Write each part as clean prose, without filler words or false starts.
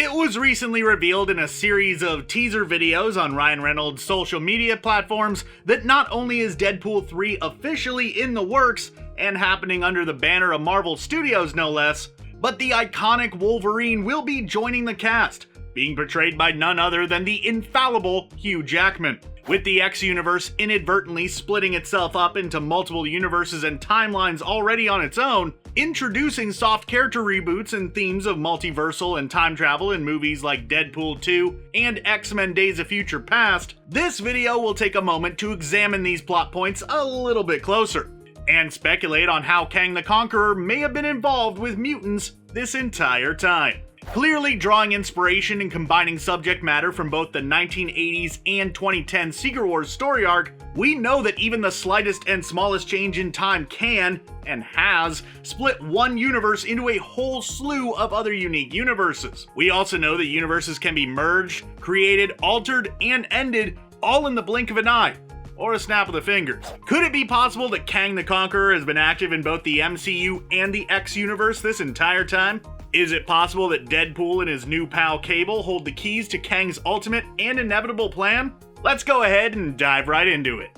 It was recently revealed in a series of teaser videos on Ryan Reynolds' social media platforms that not only is Deadpool 3 officially in the works and happening under the banner of Marvel Studios no less, but the iconic Wolverine will be joining the cast, being portrayed by none other than the infallible Hugh Jackman. With the X universe inadvertently splitting itself up into multiple universes and timelines already on its own, introducing soft character reboots and themes of multiversal and time travel in movies like Deadpool 2 and X-Men Days of Future Past, this video will take a moment to examine these plot points a little bit closer, and speculate on how Kang the Conqueror may have been involved with mutants this entire time. Clearly drawing inspiration and combining subject matter from both the 1980s and 2010 Secret Wars story arc, we know that even the slightest and smallest change in time can, and has, split one universe into a whole slew of other unique universes. We also know that universes can be merged, created, altered, and ended all in the blink of an eye, or a snap of the fingers. Could it be possible that Kang the Conqueror has been active in both the MCU and the X universe this entire time? Is it possible that Deadpool and his new pal Cable hold the keys to Kang's ultimate and inevitable plan? Let's go ahead and dive right into it.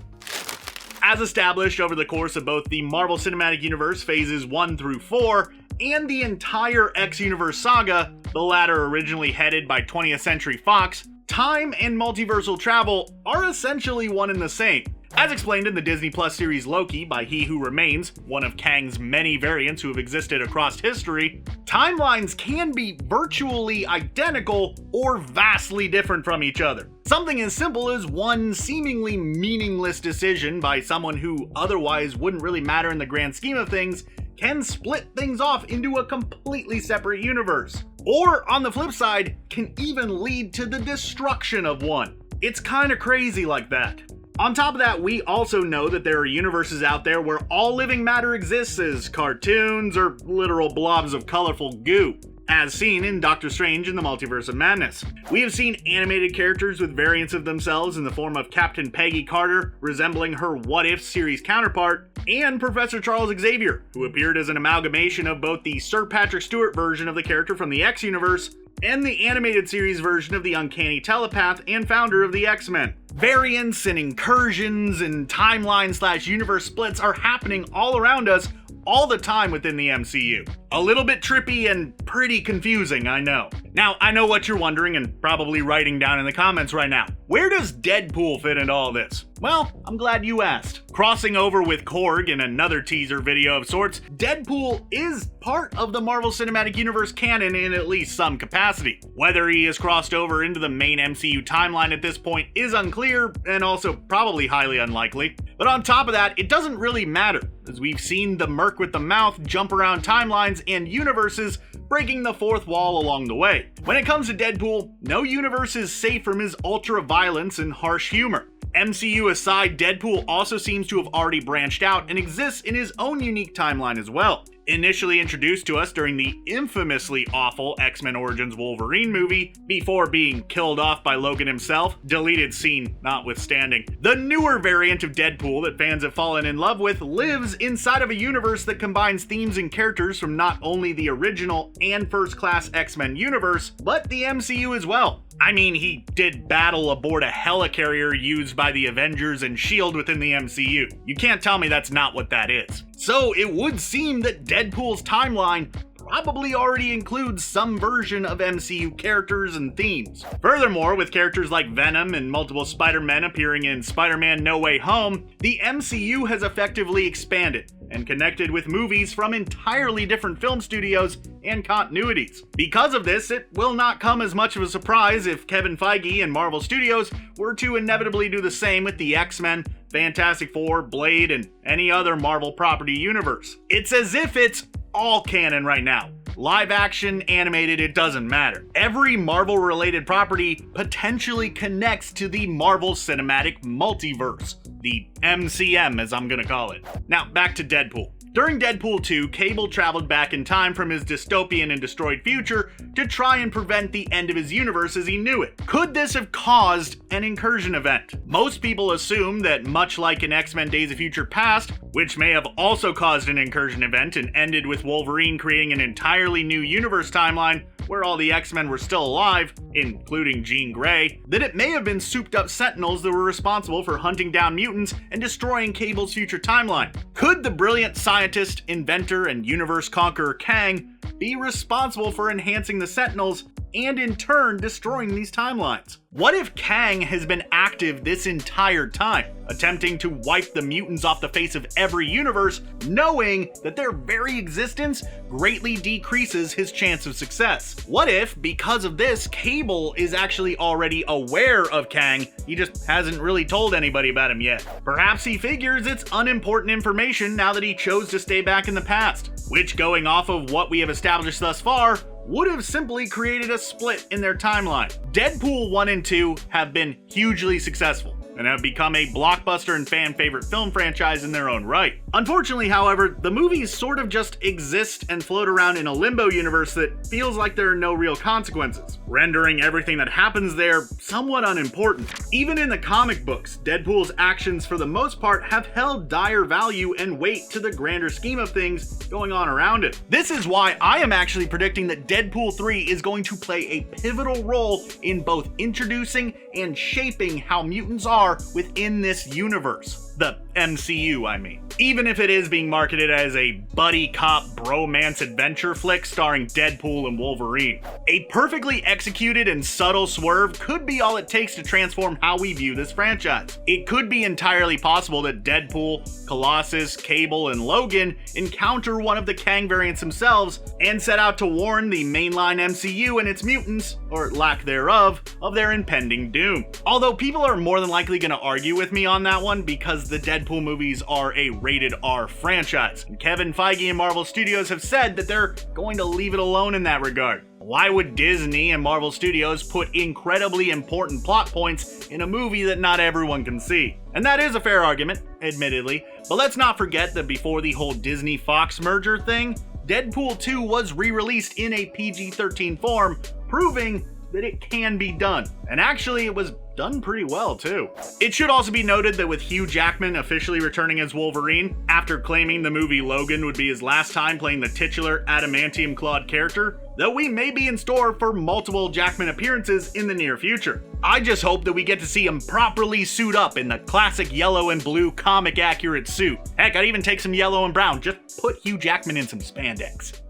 As established over the course of both the Marvel Cinematic Universe phases 1 through 4 and the entire X-Universe saga, the latter originally headed by 20th Century Fox, time and multiversal travel are essentially one and the same. As explained in the Disney Plus series Loki by He Who Remains, one of Kang's many variants who have existed across history, timelines can be virtually identical or vastly different from each other. Something as simple as one seemingly meaningless decision by someone who otherwise wouldn't really matter in the grand scheme of things can split things off into a completely separate universe. Or, on the flip side, can even lead to the destruction of one. It's kinda crazy like that. On top of that, we also know that there are universes out there where all living matter exists as cartoons or literal blobs of colorful goo, as seen in Doctor Strange in the Multiverse of Madness. We have seen animated characters with variants of themselves in the form of Captain Peggy Carter, resembling her What If series counterpart, and Professor Charles Xavier, who appeared as an amalgamation of both the Sir Patrick Stewart version of the character from the X universe and the animated series version of the uncanny telepath and founder of the X-Men. Variants and incursions and timeline/universe splits are happening all around us all the time within the MCU. A little bit trippy and pretty confusing, I know. Now, I know what you're wondering and probably writing down in the comments right now. Where does Deadpool fit into all this? Well, I'm glad you asked. Crossing over with Korg in another teaser video of sorts, Deadpool is part of the Marvel Cinematic Universe canon in at least some capacity. Whether he has crossed over into the main MCU timeline at this point is unclear, and also probably highly unlikely. But on top of that, it doesn't really matter, as we've seen the Merc with the Mouth jump around timelines and universes, breaking the fourth wall along the way. When it comes to Deadpool, no universe is safe from his ultra-violence and harsh humor. MCU aside, Deadpool also seems to have already branched out and exists in his own unique timeline as well. Initially introduced to us during the infamously awful X-Men Origins Wolverine movie, before being killed off by Logan himself, deleted scene notwithstanding. The newer variant of Deadpool that fans have fallen in love with lives inside of a universe that combines themes and characters from not only the original and first-class X-Men universe, but the MCU as well. I mean, he did battle aboard a helicarrier used by the Avengers and S.H.I.E.L.D. within the MCU. You can't tell me that's not what that is. So it would seem that Deadpool's timeline probably already includes some version of MCU characters and themes. Furthermore, with characters like Venom and multiple Spider-Men appearing in Spider-Man No Way Home, the MCU has effectively expanded and connected with movies from entirely different film studios and continuities. Because of this, it will not come as much of a surprise if Kevin Feige and Marvel Studios were to inevitably do the same with the X-Men, Fantastic Four, Blade, and any other Marvel property universe. It's as if it's all canon right now. Live action, animated, it doesn't matter. Every Marvel-related property potentially connects to the Marvel Cinematic Multiverse, the MCM as I'm gonna call it. Now, back to Deadpool. During Deadpool 2, Cable traveled back in time from his dystopian and destroyed future to try and prevent the end of his universe as he knew it. Could this have caused an incursion event? Most people assume that much like in X-Men Days of Future Past, which may have also caused an incursion event and ended with Wolverine creating an entirely new universe timeline where all the X-Men were still alive, including Jean Grey, that it may have been souped-up Sentinels that were responsible for hunting down mutants and destroying Cable's future timeline. Could the brilliant scientist, inventor, and universe conqueror Kang be responsible for enhancing the Sentinels and in turn destroying these timelines? What if Kang has been active this entire time, attempting to wipe the mutants off the face of every universe, knowing that their very existence greatly decreases his chance of success? What if, because of this, Cable is actually already aware of Kang, he just hasn't really told anybody about him yet? Perhaps he figures it's unimportant information now that he chose to stay back in the past, which, going off of what we have established thus far, would have simply created a split in their timeline. Deadpool 1 and 2 have been hugely successful and have become a blockbuster and fan favorite film franchise in their own right. Unfortunately, however, the movies sort of just exist and float around in a limbo universe that feels like there are no real consequences, rendering everything that happens there somewhat unimportant. Even in the comic books, Deadpool's actions for the most part have held dire value and weight to the grander scheme of things going on around it. This is why I am actually predicting that Deadpool 3 is going to play a pivotal role in both introducing and shaping how mutants are within this universe. The MCU, I mean. Even if it is being marketed as a buddy cop bromance adventure flick starring Deadpool and Wolverine. A perfectly executed and subtle swerve could be all it takes to transform how we view this franchise. It could be entirely possible that Deadpool, Colossus, Cable, and Logan encounter one of the Kang variants themselves and set out to warn the mainline MCU and its mutants, or lack thereof, of their impending doom. Although people are more than likely going to argue with me on that one because the Deadpool movies are a rated R franchise, and Kevin Feige and Marvel Studios have said that they're going to leave it alone in that regard. Why would Disney and Marvel Studios put incredibly important plot points in a movie that not everyone can see? And that is a fair argument, admittedly, but let's not forget that before the whole Disney-Fox merger thing, Deadpool 2 was re-released in a PG-13 form, proving that it can be done. And actually, it was done pretty well, too. It should also be noted that with Hugh Jackman officially returning as Wolverine, after claiming the movie Logan would be his last time playing the titular adamantium-clawed character, that we may be in store for multiple Jackman appearances in the near future. I just hope that we get to see him properly suit up in the classic yellow and blue comic-accurate suit. Heck, I'd even take some yellow and brown, just put Hugh Jackman in some spandex.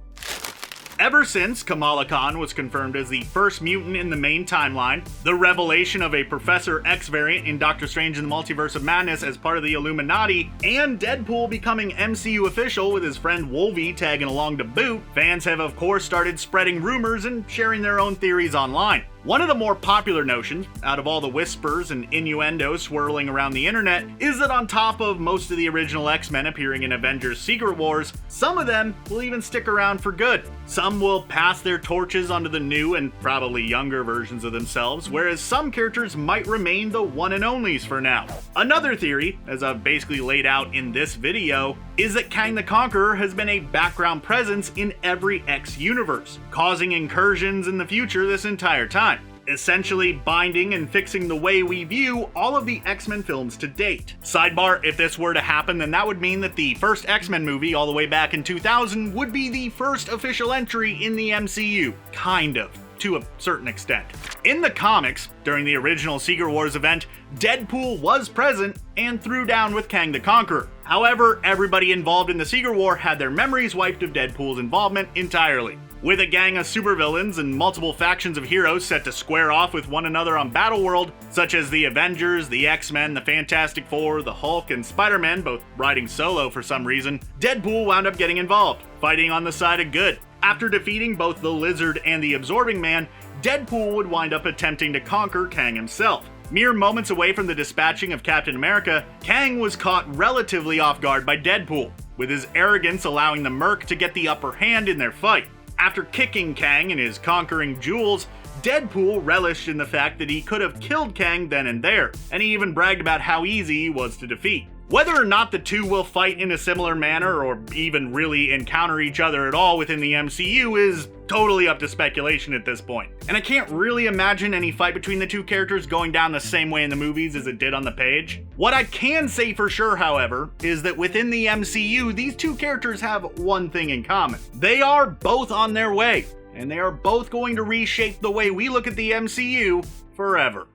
Ever since Kamala Khan was confirmed as the first mutant in the main timeline, the revelation of a Professor X variant in Doctor Strange in the Multiverse of Madness as part of the Illuminati, and Deadpool becoming MCU official with his friend Wolvie tagging along to boot, fans have of course started spreading rumors and sharing their own theories online. One of the more popular notions, out of all the whispers and innuendo swirling around the internet, is that on top of most of the original X-Men appearing in Avengers Secret Wars, some of them will even stick around for good. Some will pass their torches onto the new and probably younger versions of themselves, whereas some characters might remain the one and onlys for now. Another theory, as I've basically laid out in this video, is that Kang the Conqueror has been a background presence in every X universe, causing incursions in the future this entire time, essentially binding and fixing the way we view all of the X-Men films to date. Sidebar, if this were to happen, then that would mean that the first X-Men movie all the way back in 2000 would be the first official entry in the MCU. Kind of, to a certain extent. In the comics, during the original Secret Wars event, Deadpool was present and threw down with Kang the Conqueror. However, everybody involved in the Secret War had their memories wiped of Deadpool's involvement entirely. With a gang of supervillains and multiple factions of heroes set to square off with one another on Battleworld, such as the Avengers, the X-Men, the Fantastic Four, the Hulk, and Spider-Man, both riding solo for some reason, Deadpool wound up getting involved, fighting on the side of good. After defeating both the Lizard and the Absorbing Man, Deadpool would wind up attempting to conquer Kang himself. Mere moments away from the dispatching of Captain America, Kang was caught relatively off guard by Deadpool, with his arrogance allowing the Merc to get the upper hand in their fight. After kicking Kang and his conquering jewels, Deadpool relished in the fact that he could have killed Kang then and there, and he even bragged about how easy he was to defeat. Whether or not the two will fight in a similar manner or even really encounter each other at all within the MCU is totally up to speculation at this point. And I can't really imagine any fight between the two characters going down the same way in the movies as it did on the page. What I can say for sure, however, is that within the MCU, these two characters have one thing in common. They are both on their way. and they are both going to reshape the way we look at the MCU forever.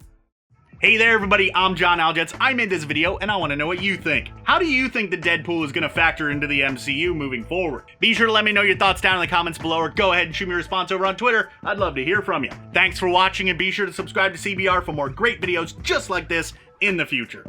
Hey there everybody, I'm John Aljets. I made this video and I want to know what you think. How do you think that Deadpool is going to factor into the MCU moving forward? Be sure to let me know your thoughts down in the comments below, or go ahead and shoot me a response over on Twitter. I'd love to hear from you. Thanks for watching, and be sure to subscribe to CBR for more great videos just like this in the future.